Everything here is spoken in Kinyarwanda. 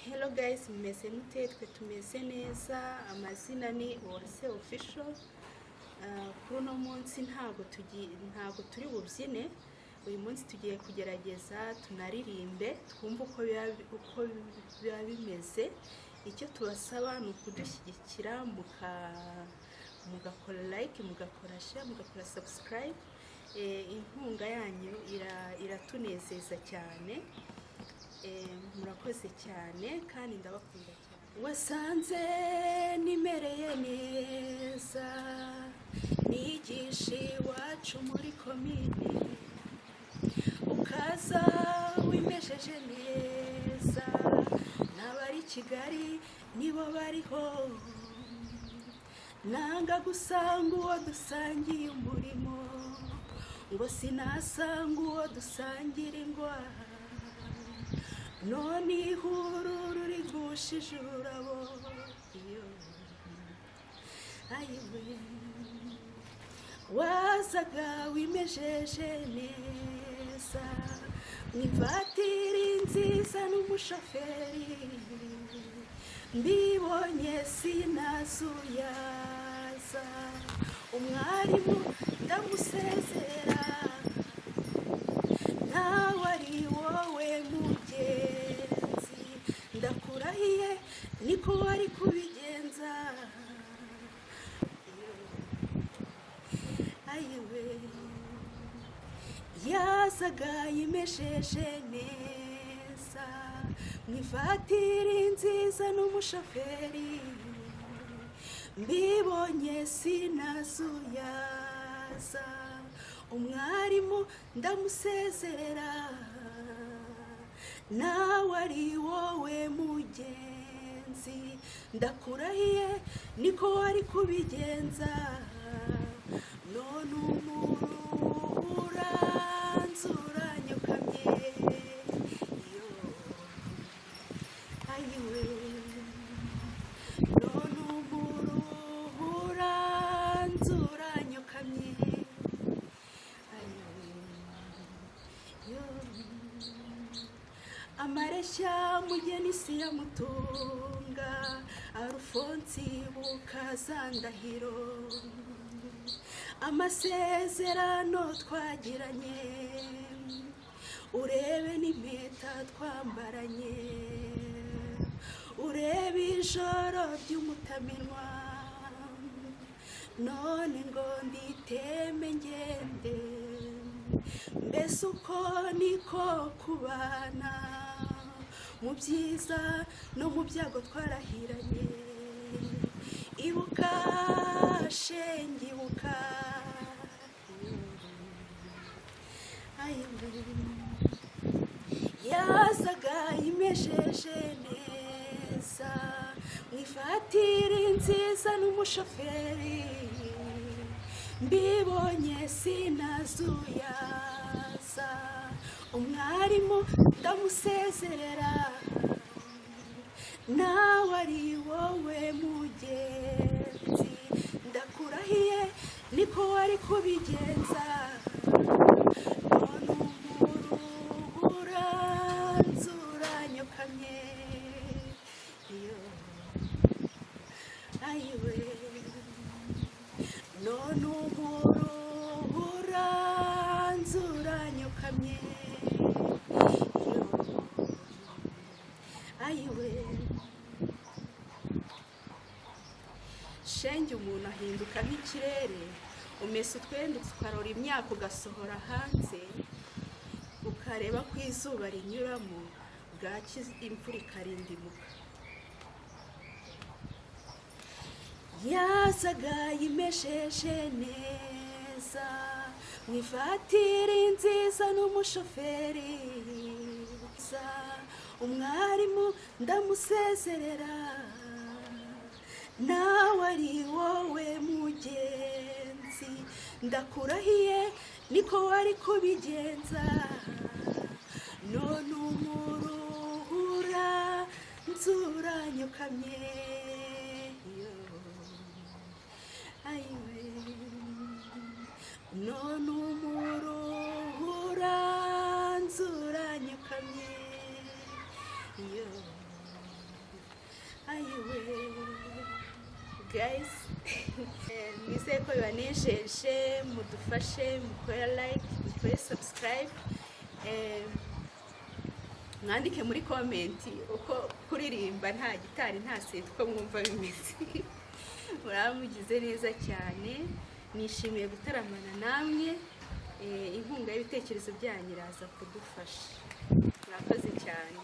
Hello guys, mumeze mute? Twe tumeze neza. Amazina ni Uwase official. Kuri uno munsi ntago turi bubyine. Uyu munsi tugiye kugerageza tunaririmbe twumva uko biba bimeze. Icyo tubasaba ni ukudushyigikira mugakora like, mugakora share, mugakora subscribe. Inkunga yanyu iratunezeza cyane. Murakoze cyane kandi ndabakunda cyane. Wasanze nimereye neza, nigishe iwacu muri komine, ukaza wimejeje neza, n'abari Kigali nibo bariho, nanga gusanga uwo dusangiye umurimo, ngo sinasanga uwo dusangira indwara, none ihururu rigushije ururabo. Ayiwe wazaga wimejeje neza, mwivatiri nziza n'umushoferi, mbibonye sinazuyaza, umwarimu ndamusezera, nawe ari wowe mugenzi, ndakurahiye niko wari kubigenza. Ayiwe yazaga yimejeje neza, mwivatiri nziza n'umushoferi, mbibonye sinazuyaza, umwarimu ndamusezera, nawe ari wowe mugenzi, ndakurahiye niko wari kubigenza, none umuranzura nyokamye. Ayiwe none umuranzura nyokamye. Amareshya mugeni si ya mutunga, Arufonsi bukazandahiro, amasezerano twagiranye, urebe n'impeta twambaranye, urebe ijoro ry'umutamenwa, none ngo nditeme ngende, mbese uko niko kubana, mu byiza no mu byago twarahiranye. Ibuka shenge ibuka. Ayiwe yazaga yimejeje neza, mwifatiri nziza n'umushoferi, mbibonye sinazuyaza, umwarimu ndamusezerera, nawe ari wowe mugenzi, ndakurahiye niko wari kubigenza, none umuranzura nyokamye. Ayiwe none umuranzura nyokamye. Ayiwe shenge umuntu ahinduka nk'ikirere, umesa utwenda ukarora imyaka ugasohora hanze, ukareba ko izuba rinyuramo, bwaki imvura ikarindimuka. Yazaga yimejeje neza, mwivatiri nziza n'umushoferi, umwarimu ndamusezerera, nawe ari wowe mugenzi, ndakurahiye niko wari kubigenza, none umuranzura nyokamye. Ayiwe none umuranzura nyokamye. ayiwe guys nizeye ko bibanejeje mudufashe mukore like mukore subscribe mwandike muri comment uko kuririmba nta gitari nta synth uko mwumva bimeze muramugize neza cyane nishimiye gutaramana namwe inkunga y'ibitekerezo byanyu iraza kudufasha murakoze cyane